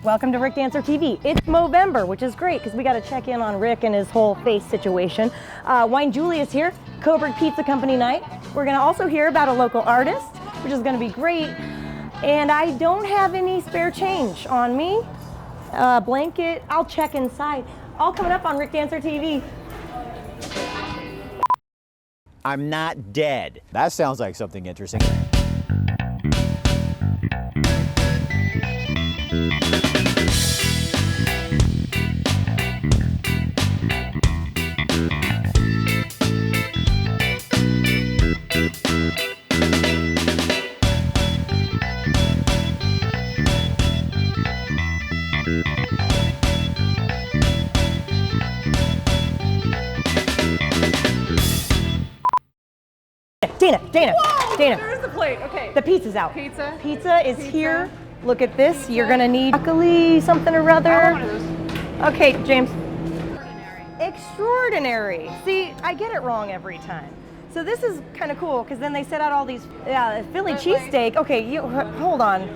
Welcome to Rick Dancer TV. It's Movember, which is great because we got to check in on Rick and his whole face situation. Wine Julie is here, Coburg Pizza Company night. We're going to also hear about a local artist, which is going to be great. And I don't have any spare change on me. Blanket, I'll check inside. All coming up on Rick Dancer TV. I'm not dead. That sounds like something interesting. Dana. There's the plate. Okay. The pizza's out. Pizza is here. Look at this. You're gonna need broccoli, something or other. One of those. Okay, James. Extraordinary. See, I get it wrong every time. So this is kind of cool because then they set out all these Philly cheesesteak. Okay, you hold on.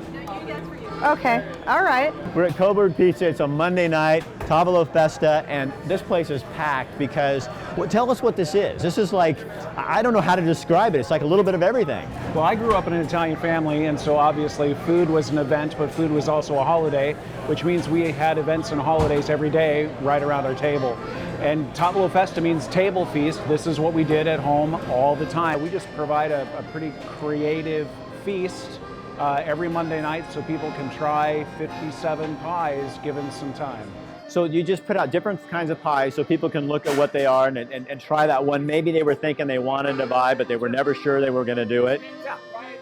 Okay, all right. We're at Coburg Pizza. It's a Monday night, Tavolo Festa, and this place is packed because, well, tell us what this is. This is like, I don't know how to describe it. It's like a little bit of everything. Well, I grew up in an Italian family, and so obviously food was an event, but food was also a holiday, which means we had events and holidays every day right around our table. And Tavolo Festa means table feast. This is what we did at home all the time. We just provide a pretty creative feast every Monday night so people can try 57 pies given some time. So you just put out different kinds of pies so people can look at what they are and try that one. Maybe they were thinking they wanted to buy, but they were never sure they were going to do it. Yeah.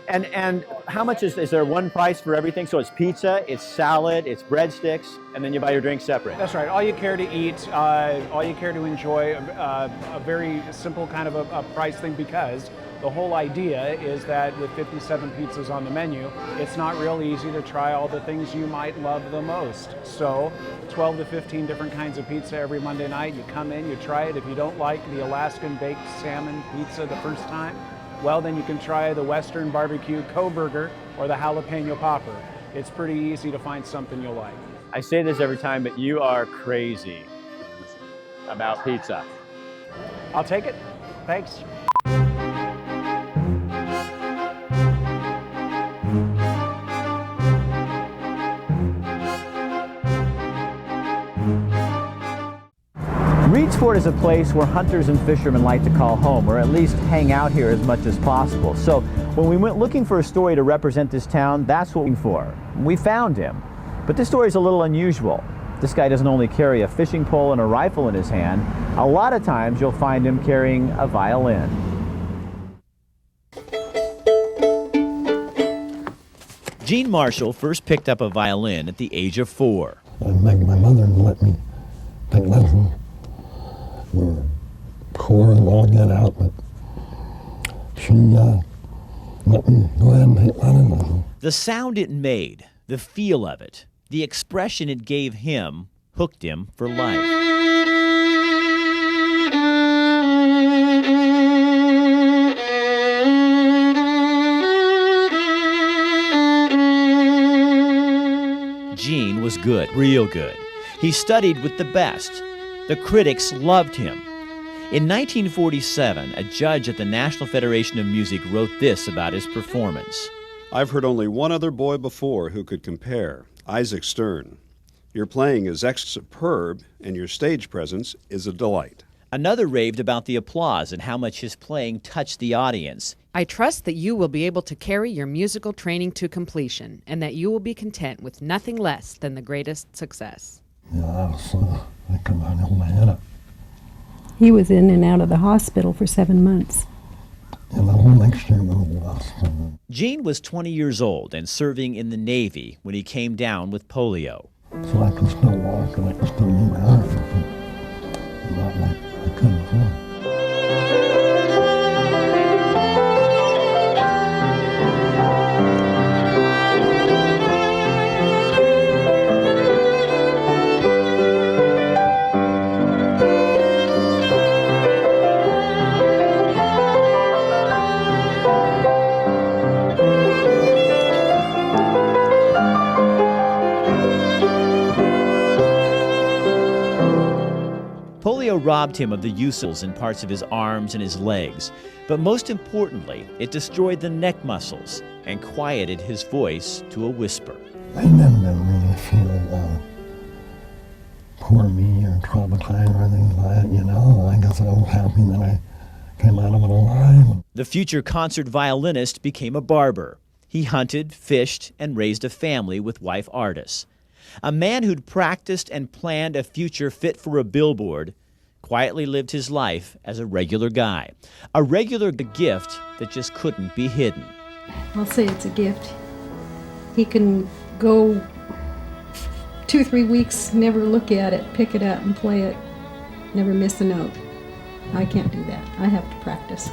And how much is there one price for everything? So it's pizza, it's salad, it's breadsticks, and then you buy your drink separate. That's right. All you care to eat, all you care to enjoy, a very simple kind of a price thing, because the whole idea is that with 57 pizzas on the menu, it's not real easy to try all the things you might love the most. So 12 to 15 different kinds of pizza every Monday night. You come in, you try it. If you don't like the Alaskan baked salmon pizza the first time, well, then you can try the Western barbecue Co-Burger or the jalapeno popper. It's pretty easy to find something you'll like. I say this every time, but you are crazy about pizza. I'll take it. Thanks. Reedsport is a place where hunters and fishermen like to call home, or at least hang out here as much as possible. So when we went looking for a story to represent this town, that's what we were for. We found him. But this story is a little unusual. This guy doesn't only carry a fishing pole and a rifle in his hand. A lot of times you'll find him carrying a violin. Gene Marshall first picked up a violin at the age of 4. I begged my mother to let me take lessons. We were poor and all get out, but she let me go ahead and take lessons. The sound it made, the feel of it, the expression it gave him, hooked him for life. Gene was good, real good. He studied with the best. The critics loved him. In 1947, a judge at the National Federation of Music wrote this about his performance. I've heard only one other boy before who could compare, Isaac Stern. Your playing is superb, and your stage presence is a delight. Another raved about the applause and how much his playing touched the audience. I trust that you will be able to carry your musical training to completion and that you will be content with nothing less than the greatest success. Yeah, I come out and hold my head up. He was in and out of the hospital for 7 months. And the whole next year was lost. Gene was 20 years old and serving in the Navy when he came down with polio. So I can still walk and I can still move my arms. Not like I couldn't before. polio robbed him of the uses in parts of his arms and his legs, but most importantly, it destroyed the neck muscles and quieted his voice to a whisper. I never really feel poor me or traumatized or anything like that, you know. I guess I was happy that I came out of it alive. The future concert violinist became a barber. He hunted, fished, and raised a family with wife Ardis. A man who'd practiced and planned a future fit for a billboard quietly lived his life as a regular guy. A regular gift that just couldn't be hidden. I'll say it's a gift. He can go 2-3 weeks, never look at it, pick it up and play it, never miss a note. I can't do that. I have to practice.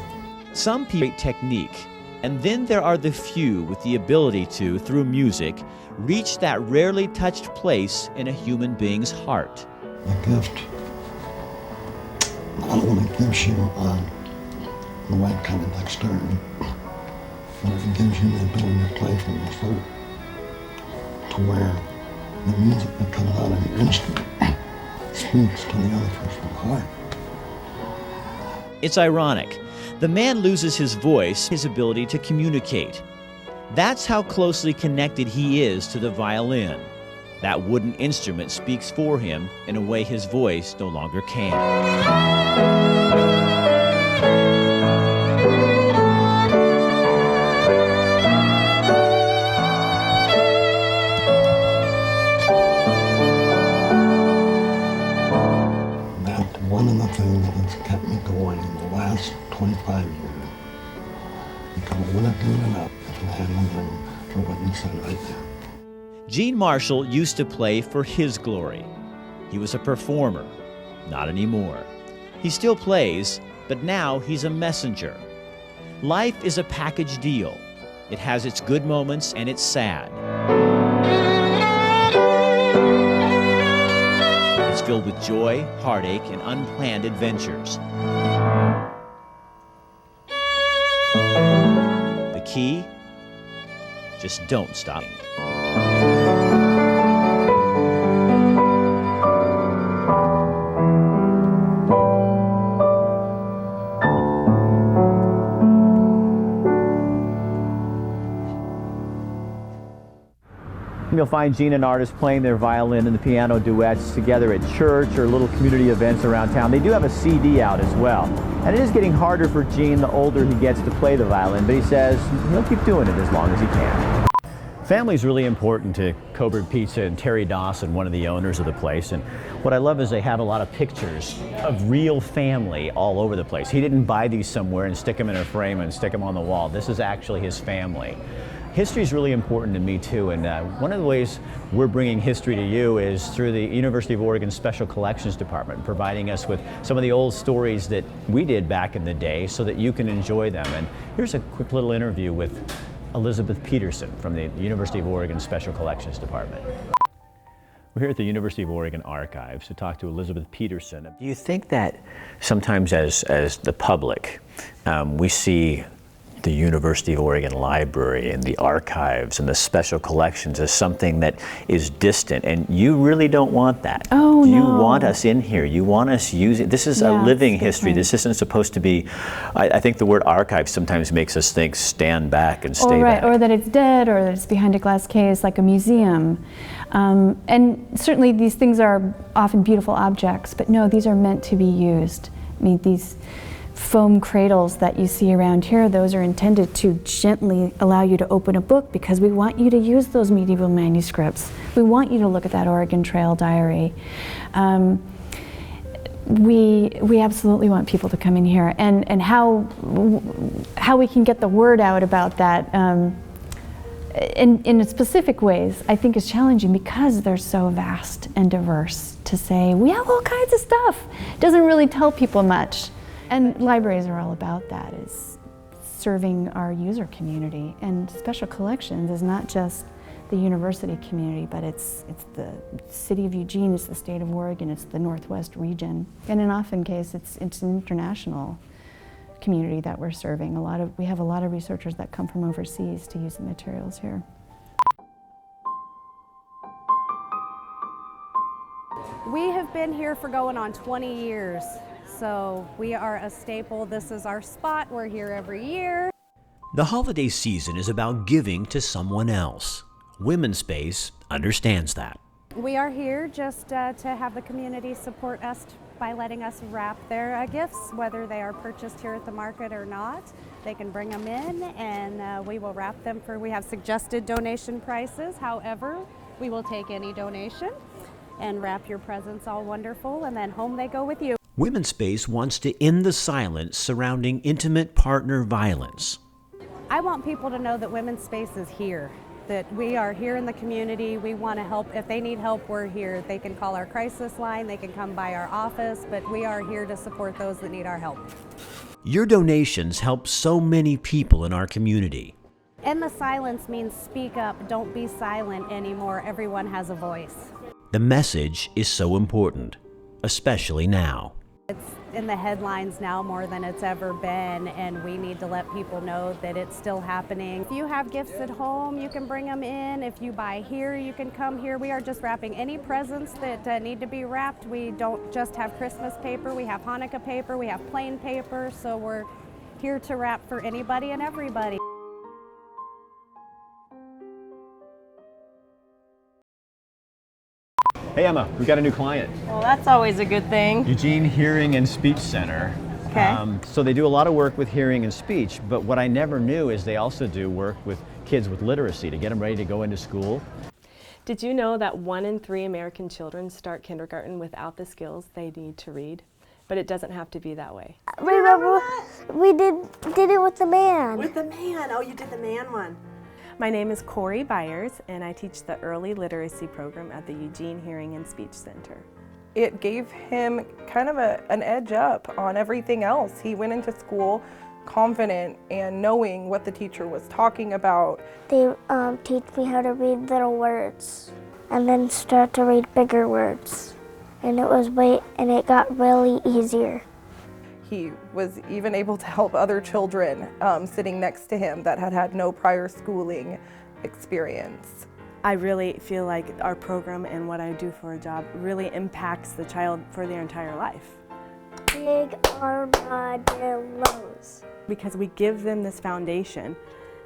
Some people have technique, and then there are the few with the ability to, through music, reach that rarely touched place in a human being's heart. A gift not only gives you the right kind of dexterity, but it gives you the ability to play from the throat to where the music that comes out of your instrument speaks to the other person's heart. It's ironic. The man loses his voice, his ability to communicate. That's how closely connected he is to the violin. That wooden instrument speaks for him in a way his voice no longer can. One of the things that's kept me going in the last 25 years, because I wouldn't have given it up if it hadn't been for what you said right there. Gene Marshall used to play for his glory. He was a performer, not anymore. He still plays, but now he's a messenger. Life is a package deal. It has its good moments and it's sad. It's filled with joy, heartache, and unplanned adventures. The key? Just don't stop. You'll find Gene and Ardis playing their violin and the piano duets together at church or little community events around town. They do have a CD out as well. And it is getting harder for Gene the older he gets to play the violin, but he says he'll keep doing it as long as he can. Family is really important to Coburg Pizza, and Terry Dawson, one of the owners of the place. And what I love is they have a lot of pictures of real family all over the place. He didn't buy these somewhere and stick them in a frame and stick them on the wall. This is actually his family. History is really important to me too, and one of the ways we're bringing history to you is through the University of Oregon Special Collections Department, providing us with some of the old stories that we did back in the day so that you can enjoy them. And here's a quick little interview with Elizabeth Peterson from the University of Oregon Special Collections Department. We're here at the University of Oregon Archives to talk to Elizabeth Peterson. Do you think that sometimes as the public, we see the University of Oregon Library and the archives and the special collections as something that is distant, and you really don't want that? Oh, you no. want us in here. You want us using, this is a living history. This isn't supposed to be, I think the word archive sometimes makes us think stand back and stay back. Or that it's dead, or that it's behind a glass case like a museum. And certainly these things are often beautiful objects, but no, these are meant to be used. I mean, these foam cradles that you see around here, those are intended to gently allow you to open a book because we want you to use those medieval manuscripts. We want you to look at that Oregon Trail diary. We absolutely want people to come in here, and how we can get the word out about that in specific ways, I think is challenging because they're so vast and diverse. To say we have all kinds of stuff doesn't really tell people much. And libraries are all about that, is serving our user community. And special collections is not just the university community, but it's the city of Eugene, it's the state of Oregon, it's the Northwest region. And in often case, it's an international community that we're serving. We have a lot of researchers that come from overseas to use the materials here. We have We've been here for going on 20 years, so we are a staple. This is our spot. We're here every year. The holiday season is about giving to someone else. Women's Space understands that. We are here just to have the community support us by letting us wrap their gifts, whether they are purchased here at the market or not. They can bring them in and we will wrap them we have suggested donation prices. However, we will take any donation and wrap your presents all wonderful, and then home they go with you. Women's Space wants to end the silence surrounding intimate partner violence. I want people to know that Women's Space is here, that we are here in the community. We want to help. If they need help, we're here. They can call our crisis line, they can come by our office, but we are here to support those that need our help. Your donations help so many people in our community. And the silence means speak up, don't be silent anymore. Everyone has a voice. The message is so important, especially now. It's in the headlines now more than it's ever been, and we need to let people know that it's still happening. If you have gifts at home, you can bring them in. If you buy here, you can come here. We are just wrapping any presents that need to be wrapped. We don't just have Christmas paper, we have Hanukkah paper, we have plain paper, so we're here to wrap for anybody and everybody. Hey Emma, we've got a new client. Well, that's always a good thing. Eugene Hearing and Speech Center. Okay. So they do a lot of work with hearing and speech, but what I never knew is they also do work with kids with literacy to get them ready to go into school. Did you know that 1 in 3 American children start kindergarten without the skills they need to read? But it doesn't have to be that way. Remember, we did it with the man. With the man. Oh, you did the man one. My name is Corey Byers, and I teach the Early Literacy Program at the Eugene Hearing and Speech Center. It gave him kind of an edge up on everything else. He went into school confident and knowing what the teacher was talking about. They teach me how to read little words and then start to read bigger words. And it got really easier. He was even able to help other children sitting next to him that had no prior schooling experience. I really feel like our program and what I do for a job really impacts the child for their entire life. Big armadillos. Because we give them this foundation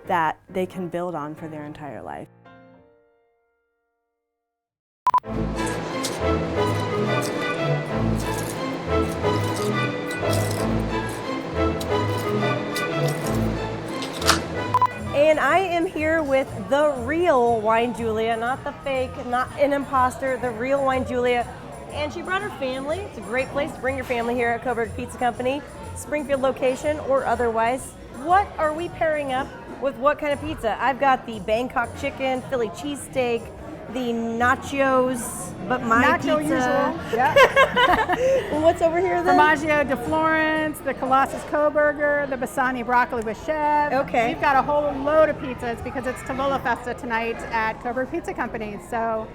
that they can build on for their entire life. And I am here with the real Wine Julia, not the fake, not an imposter, the real Wine Julia. And she brought her family. It's a great place to bring your family here at Coburg Pizza Company, Springfield location or otherwise. What are we pairing up with what kind of pizza? I've got the Bangkok chicken, Philly cheesesteak, the nachos, but my Nacho pizza. usual. Yeah. What's over here then? Formaggio de Florence, the Colossus Co-Burger, the Bassani Broccoli with Chev. Okay. We've got a whole load of pizzas because it's Tavola Festa tonight at Coburg Pizza Company. So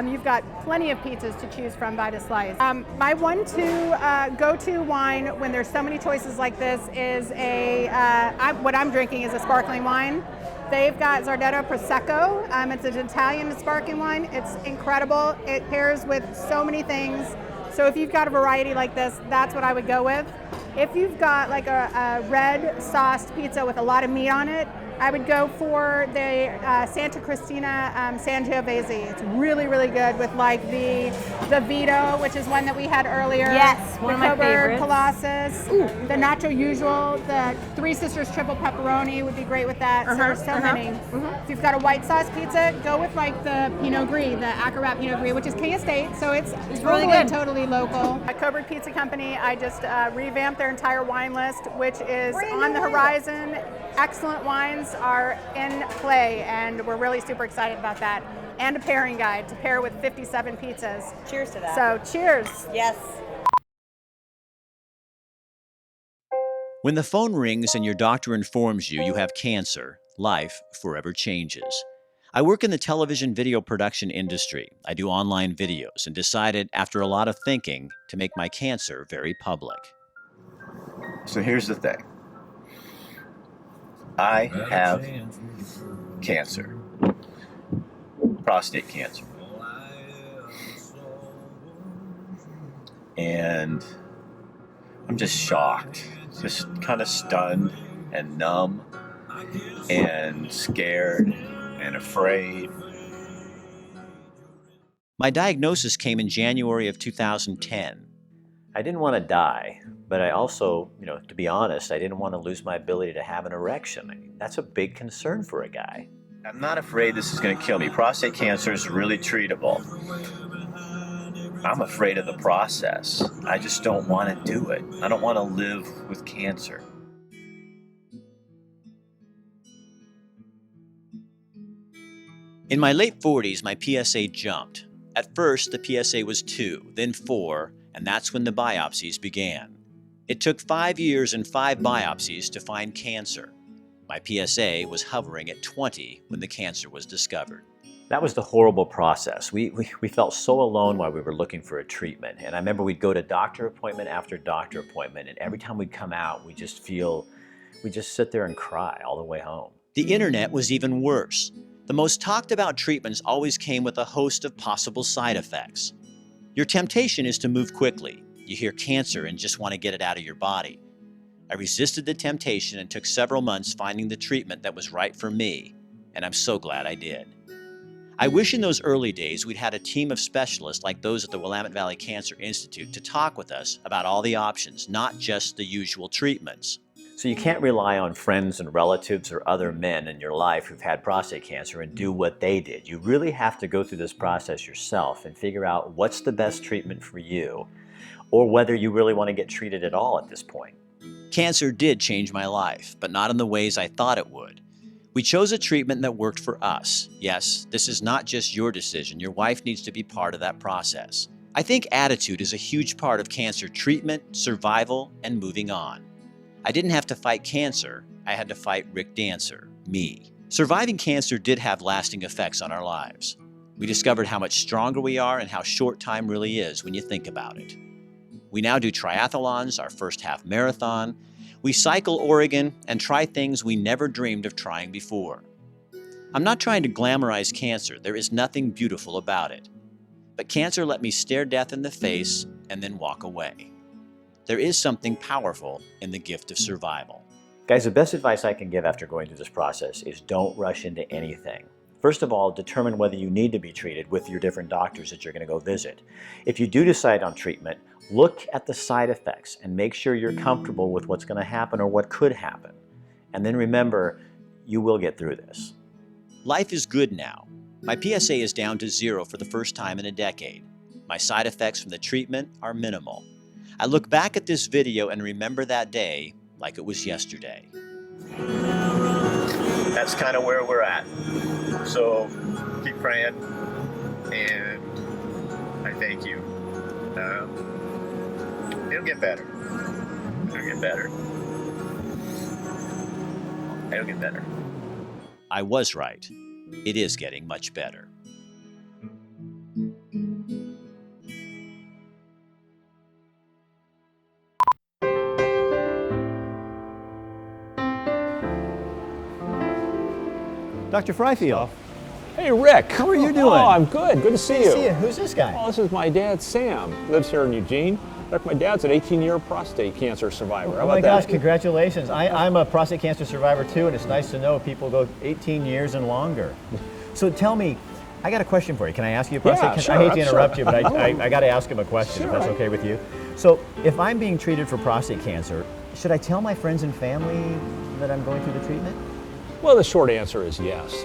you've got plenty of pizzas to choose from by the slice. My go-to wine when there's so many choices like this is what I'm drinking is a sparkling wine. They've got Zardetto Prosecco. It's an Italian sparkling wine. It's incredible. It pairs with so many things. So if you've got a variety like this, that's what I would go with. If you've got like a red sauced pizza with a lot of meat on it, I would go for the Santa Cristina Sangiovese. It's really, really good with like the Vito, which is one that we had earlier. Yes, one of my favorites. Colossus, the Nacho Usual, the Three Sisters Triple Pepperoni would be great with that. So there's so many. If you've got a white sauce pizza, go with like the Pinot Gris, the Acrobat Pinot Gris, which is King Estate, so it's really good. Totally local. At Coburg Pizza Company, I just revamped their entire wine list, which is on the horizon. Excellent wines are in play, and we're really super excited about that. And a pairing guide to pair with 57 pizzas. Cheers to that. So cheers. Yes. When the phone rings and your doctor informs you you have cancer, life forever changes. I work in the television video production industry. I do online videos and decided, after a lot of thinking, to make my cancer very public. So here's the thing. I have cancer. Prostate cancer. and I'm just shocked, just kind of stunned and numb and scared and afraid. My diagnosis came in January of 2010. I didn't want to die, but I also, to be honest, I didn't want to lose my ability to have an erection. I mean, that's a big concern for a guy. I'm not afraid this is going to kill me. Prostate cancer is really treatable. I'm afraid of the process. I just don't want to do it. I don't want to live with cancer. In my late 40s, my PSA jumped. At first, the PSA was 2, then 4, and that's when the biopsies began. It took 5 years and 5 biopsies to find cancer. My PSA was hovering at 20 when the cancer was discovered. That was the horrible process. We felt so alone while we were looking for a treatment. And I remember we'd go to doctor appointment after doctor appointment, and every time we'd come out, we just sit there and cry all the way home. The internet was even worse. The most talked about treatments always came with a host of possible side effects. Your temptation is to move quickly. You hear cancer and just want to get it out of your body. I resisted the temptation and took several months finding the treatment that was right for me, and I'm so glad I did. I wish in those early days we'd had a team of specialists like those at the Willamette Valley Cancer Institute to talk with us about all the options, not just the usual treatments. So you can't rely on friends and relatives or other men in your life who've had prostate cancer and do what they did. You really have to go through this process yourself and figure out what's the best treatment for you, or whether you really want to get treated at all at this point. Cancer did change my life, but not in the ways I thought it would. We chose a treatment that worked for us. Yes, this is not just your decision. Your wife needs to be part of that process. I think attitude is a huge part of cancer treatment, survival, and moving on. I didn't have to fight cancer. I had to fight Rick Dancer, me. Surviving cancer did have lasting effects on our lives. We discovered how much stronger we are and how short time really is when you think about it. We now do triathlons, our first half marathon. We cycle Oregon and try things we never dreamed of trying before. I'm not trying to glamorize cancer. There is nothing beautiful about it. But cancer let me stare death in the face and then walk away. There is something powerful in the gift of survival. Guys, the best advice I can give after going through this process is don't rush into anything. First of all, determine whether you need to be treated with your different doctors that you're going to go visit. If you do decide on treatment, look at the side effects and make sure you're comfortable with what's going to happen or what could happen. And then remember, you will get through this. Life is good now. My PSA is down to 0 for the first time in a decade. My side effects from the treatment are minimal. I look back at this video and remember that day like it was yesterday. That's kind of where we're at. So keep praying, and I thank you. It'll get better. It'll get better. It'll get better. I was right. It is getting much better. Dr. Fryfield. Hey, Rick. How are you doing? Oh, I'm good. Good to see you. Who's this guy? Oh, this is my dad, Sam. Lives here in Eugene. Rick, my dad's an 18-year prostate cancer survivor. How Oh about my gosh, that? congratulations. I'm a prostate cancer survivor too, and it's nice to know people go 18 years and longer. So tell me, I got a question for you. Can I ask you a prostate cancer? Sure, I hate to interrupt you, but sure. I got to ask him a question if that's okay with you. So if I'm being treated for prostate cancer, should I tell my friends and family that I'm going through the treatment? Well, the short answer is yes.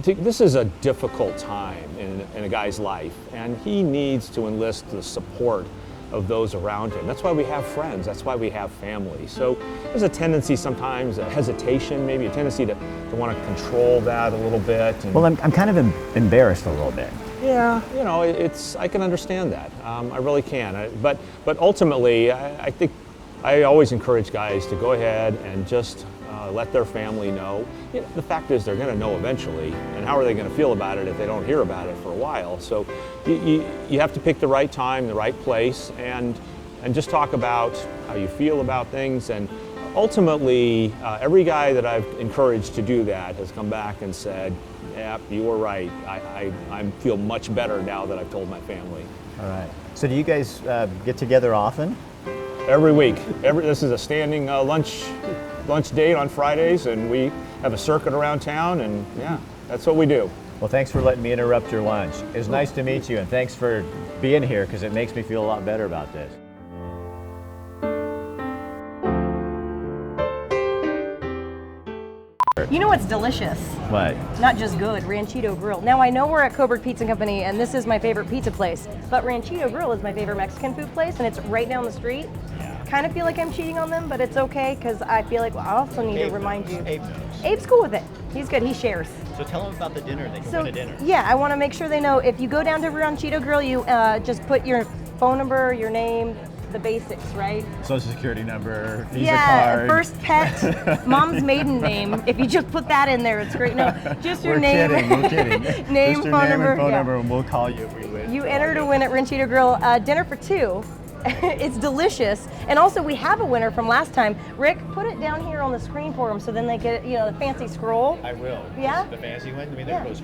This is a difficult time in a guy's life, and he needs to enlist the support of those around him. That's why we have friends. That's why we have family. So there's a tendency sometimes, a hesitation, maybe a tendency to want to control that a little bit. Well, I'm kind of embarrassed a little bit. Yeah, you know, I can understand that. I really can. But ultimately, I think I always encourage guys to go ahead and just let their family know. You know, the fact is they're going to know eventually, and how are they going to feel about it if they don't hear about it for a while? So you have to pick the right time, the right place, and just talk about how you feel about things. And ultimately, every guy that I've encouraged to do that has come back and said, yeah, you were right. I feel much better now that I've told my family. All right. So do you guys get together often? Every week. This is a standing lunch date on Fridays, and we have a circuit around town, and yeah, that's what we do. Well, thanks for letting me interrupt your lunch. It was nice to meet you, and thanks for being here, because it makes me feel a lot better about this. You know what's delicious? What? Not just good, Ranchito Grill. Now I know we're at Coburg Pizza Company and this is my favorite pizza place, but Ranchito Grill is my favorite Mexican food place and it's right down the street. Kind of feel like I'm cheating on them, but it's okay because I feel like I also need to remind you. Abe knows. Abe's cool with it. He's good, he shares. So tell them about the dinner. They can win a dinner. Yeah, I want to make sure they know if you go down to Ranchito Grill, you just put your phone number, your name, the basics, right? Social security number, Visa card. First pet, mom's maiden name. If you just put that in there, it's great. No, just your name. We're kidding. Name, just your phone name number. and phone number, and we'll call you if we win. You enter to win at Ranchito Grill. Dinner for two. It's delicious. And also we have a winner from last time. Rick, put it down here on the screen for them so then they get, the fancy scroll. I will. Yeah? The fancy one? I mean, there goes.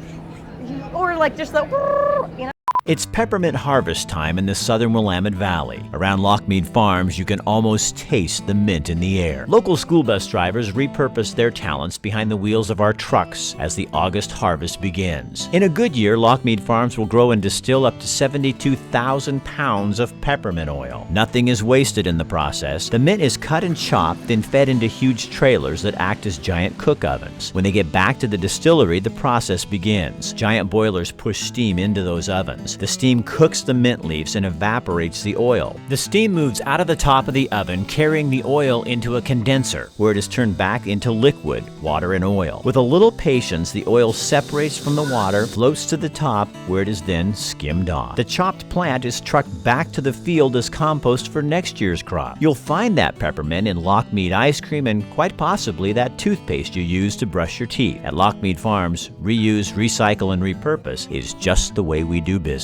Or like just the, It's peppermint harvest time in the southern Willamette Valley. Around Lockmead Farms, you can almost taste the mint in the air. Local school bus drivers repurpose their talents behind the wheels of our trucks as the August harvest begins. In a good year, Lockmead Farms will grow and distill up to 72,000 pounds of peppermint oil. Nothing is wasted in the process. The mint is cut and chopped, then fed into huge trailers that act as giant cook ovens. When they get back to the distillery, the process begins. Giant boilers push steam into those ovens. The steam cooks the mint leaves and evaporates the oil. The steam moves out of the top of the oven, carrying the oil into a condenser, where it is turned back into liquid, water and oil. With a little patience, the oil separates from the water, floats to the top, where it is then skimmed off. The chopped plant is trucked back to the field as compost for next year's crop. You'll find that peppermint in Lockmead ice cream and quite possibly that toothpaste you use to brush your teeth. At Lockmead Farms, reuse, recycle, and repurpose is just the way we do business.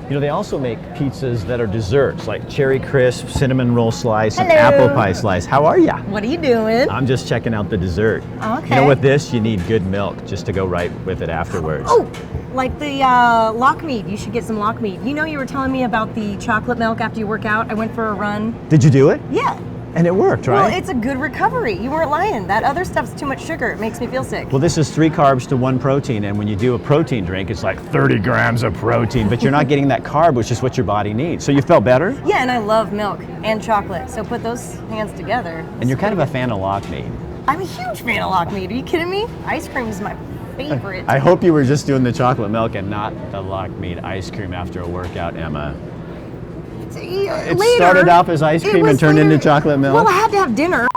They also make pizzas that are desserts, like cherry crisp, cinnamon roll slice, and Hello. apple pie slice. How are ya? What are you doing? I'm just checking out the dessert. Okay. You know, with this, you need good milk just to go right with it afterwards. Oh, like the Lockmead. You should get some Lockmead. You were telling me about the chocolate milk after you work out. I went for a run. Did you do it? Yeah. And it worked, right? Well, it's a good recovery. You weren't lying. That other stuff's too much sugar. It makes me feel sick. Well, this is 3 carbs to 1 protein, and when you do a protein drink, it's like 30 grams of protein, but you're not getting that carb, which is what your body needs. So you felt better? Yeah, and I love milk and chocolate, so put those hands together. And you're kind of a fan of Lockmead. I'm a huge fan of Lockmead. Are you kidding me? Ice cream is my favorite. I hope you were just doing the chocolate milk and not the Lockmead ice cream after a workout, Emma. It started off as ice cream and turned into chocolate milk. Well, I had to have dinner.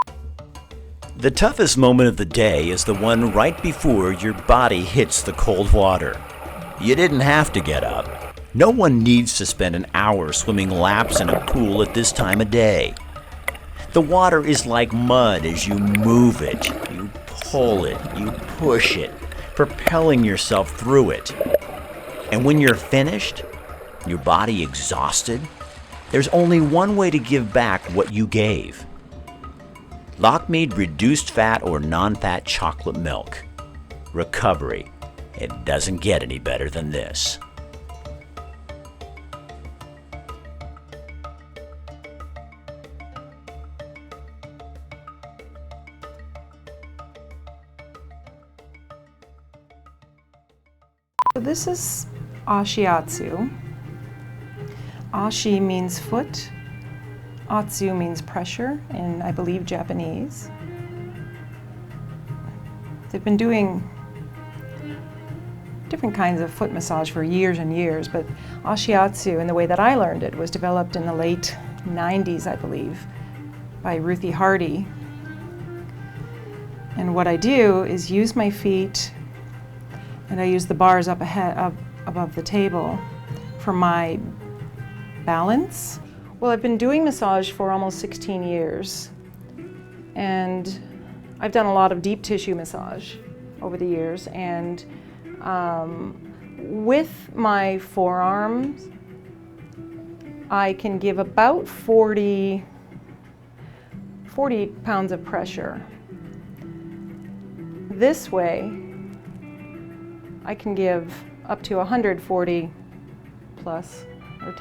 The toughest moment of the day is the one right before your body hits the cold water. You didn't have to get up. No one needs to spend an hour swimming laps in a pool at this time of day. The water is like mud as you move it, you pull it, you push it, propelling yourself through it. And when you're finished, your body exhausted, there's only one way to give back what you gave. Lockmead reduced fat or non-fat chocolate milk. Recovery. It doesn't get any better than this. This is Ashiatsu. Ashi means foot, Atsu means pressure in, I believe, Japanese. They've been doing different kinds of foot massage for years and years, but Ashiatsu, and the way that I learned it, was developed in the late 90s, I believe, by Ruthie Hardy. And what I do is use my feet, and I use the bars up above the table for my balance. Well, I've been doing massage for almost 16 years, and I've done a lot of deep tissue massage over the years, and with my forearms, I can give about 40 pounds of pressure. This way, I can give up to 140 plus, or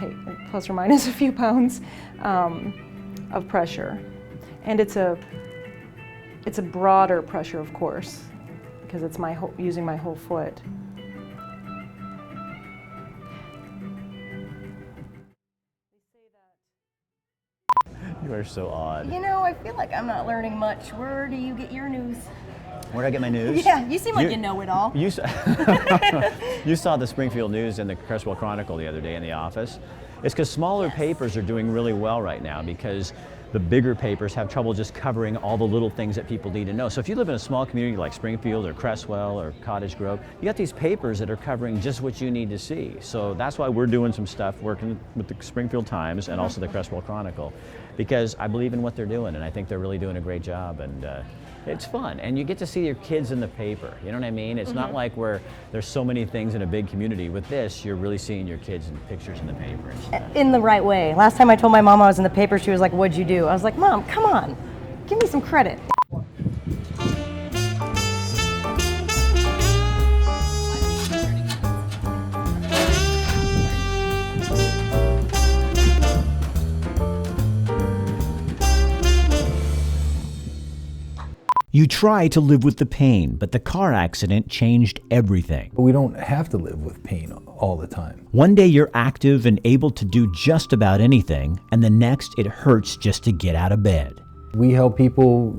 plus or minus a few pounds of pressure. And it's a broader pressure, of course, because it's using my whole foot. You are so odd. You know, I feel like I'm not learning much. Where do you get your news? Where do I get my news? Yeah, you seem like you know it all. You saw the Springfield News and the Creswell Chronicle the other day in the office. It's because smaller papers are doing really well right now because the bigger papers have trouble just covering all the little things that people need to know. So if you live in a small community like Springfield or Creswell or Cottage Grove, you got these papers that are covering just what you need to see. So that's why we're doing some stuff working with the Springfield Times and also the Creswell Chronicle, because I believe in what they're doing and I think they're really doing a great job, and it's fun. And you get to see your kids in the paper, you know what I mean? It's not like where there's so many things in a big community. With this, you're really seeing your kids in pictures in the paper and stuff. In the right way. Last time I told my mom I was in the paper, she was like, "What'd you do?" I was like, "Mom, come on, give me some credit." You try to live with the pain, but the car accident changed everything. We don't have to live with pain all the time. One day you're active and able to do just about anything, and the next it hurts just to get out of bed. We help people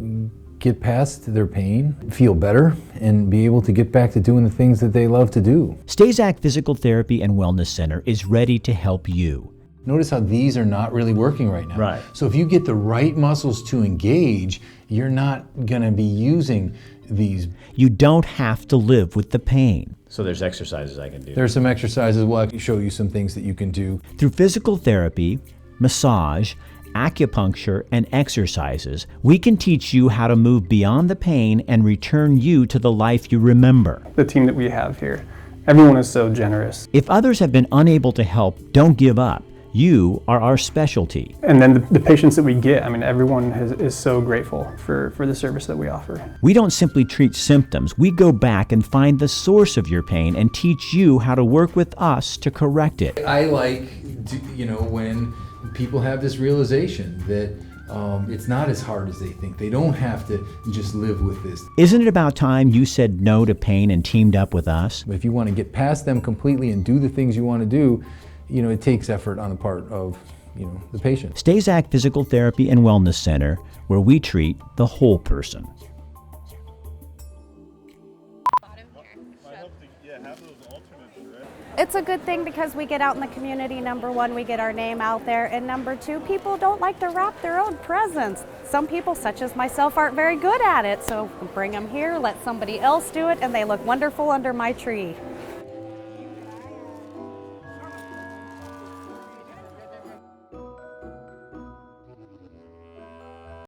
get past their pain, feel better, and be able to get back to doing the things that they love to do. Stazak Physical Therapy and Wellness Center is ready to help you. Notice how these are not really working right now. Right. So if you get the right muscles to engage, you're not going to be using these. You don't have to live with the pain. So there's exercises I can do. There's some exercises. We'll show you some things that you can do. Through physical therapy, massage, acupuncture, and exercises, we can teach you how to move beyond the pain and return you to the life you remember. The team that we have here, everyone is so generous. If others have been unable to help, don't give up. You are our specialty. And then the patients that we get, I mean, everyone is so grateful for the service that we offer. We don't simply treat symptoms. We go back and find the source of your pain and teach you how to work with us to correct it. I like, when people have this realization that it's not as hard as they think. They don't have to just live with this. Isn't it about time you said no to pain and teamed up with us? But if you want to get past them completely and do the things you want to do, it takes effort on the part of, the patient. Stazak Physical Therapy and Wellness Center, where we treat the whole person. It's a good thing because we get out in the community. Number one, we get our name out there, and number two, people don't like to wrap their own presents. Some people, such as myself, aren't very good at it, so bring them here, let somebody else do it, and they look wonderful under my tree.